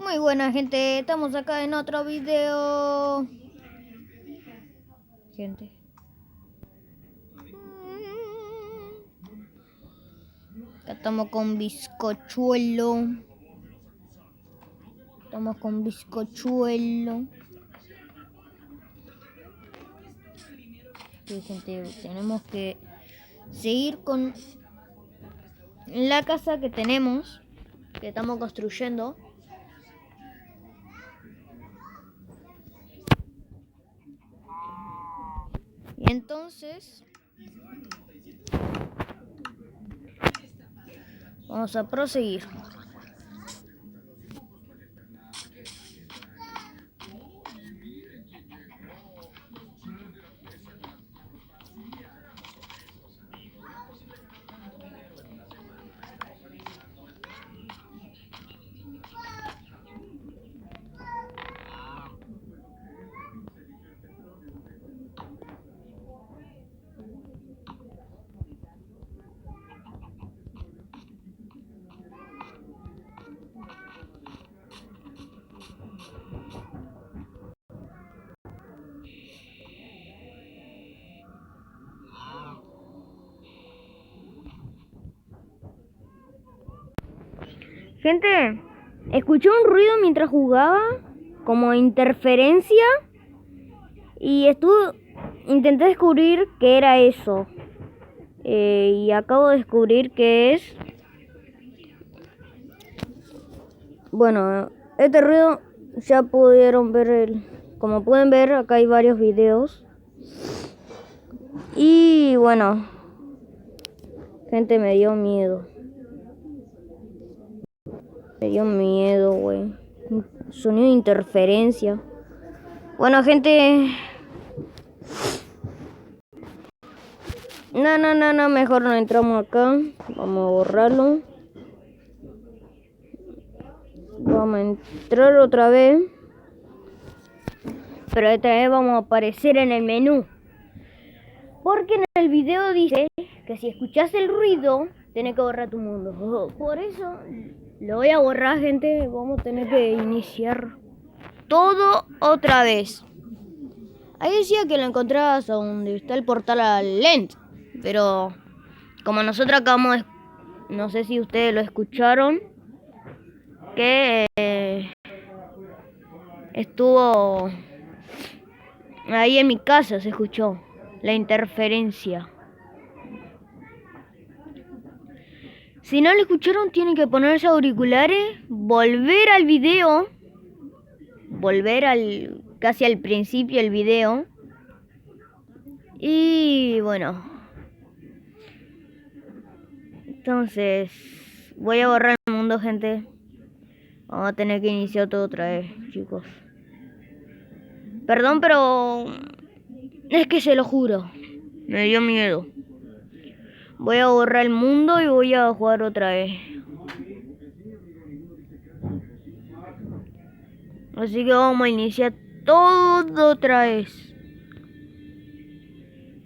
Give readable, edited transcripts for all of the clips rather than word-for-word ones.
Muy buena gente, estamos acá en otro video. Gente. Acá estamos con bizcochuelo. Sí, gente, tenemos que seguir con la casa que tenemos, que estamos construyendo. Y entonces vamos a proseguir. Gente, escuché un ruido mientras jugaba, como interferencia, y intenté descubrir qué era eso. Y acabo de descubrir que es... Bueno, este ruido ya pudieron ver como pueden ver, acá hay varios videos. Y bueno, gente, me dio miedo. Me dio miedo, güey. Sonido de interferencia. Bueno, gente. No, mejor no entramos acá. Vamos a borrarlo. Vamos a entrar otra vez. Pero esta vez vamos a aparecer en el menú. Porque en el video dice que si escuchas el ruido, tenés que borrar tu mundo. Por eso lo voy a borrar, gente. Vamos a tener que iniciar todo otra vez. Ahí decía que lo encontrabas donde está el portal al Lent. Pero como nosotros acabamos de... No sé si ustedes lo escucharon. Que estuvo ahí en mi casa, se escuchó la interferencia. Si no lo escucharon, tienen que ponerse auriculares, volver al video, casi al principio del video. Y bueno, entonces voy a borrar el mundo, gente. Vamos a tener que iniciar todo otra vez, chicos. Perdón, pero es que se lo juro, me dio miedo. Voy a borrar el mundo y voy a jugar otra vez. Así que vamos a iniciar todo otra vez.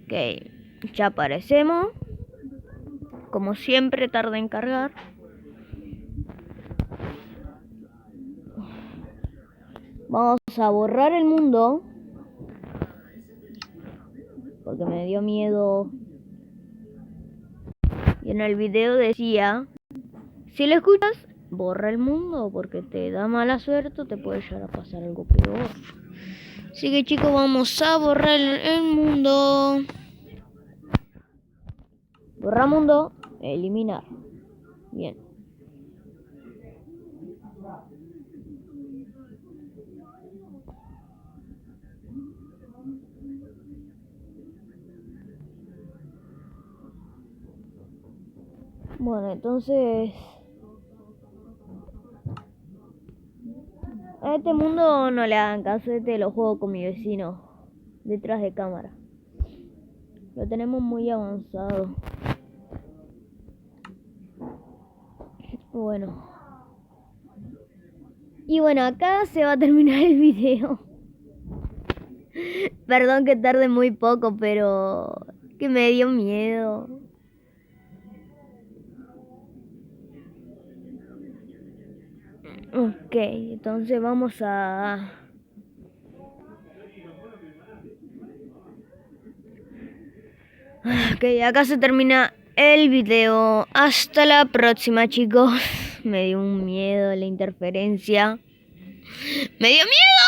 Ok, ya aparecemos. Como siempre, tarda en cargar. Vamos a borrar el mundo. Porque me dio miedo. Y en el video decía, si lo escuchas, borra el mundo. Porque te da mala suerte o te puede llegar a pasar algo peor. Así que chicos, vamos a borrar el mundo. Borrar mundo, eliminar. Bien. Bueno, entonces a este mundo no le hagan caso, lo juego con mi vecino detrás de cámara. Lo tenemos muy avanzado. Bueno. Y bueno, acá se va a terminar el video. Perdón que tarde muy poco, pero que me dio miedo. Ok, entonces vamos a... Ok, acá se termina el video. Hasta la próxima, chicos. Me dio un miedo la interferencia. ¡Me dio miedo!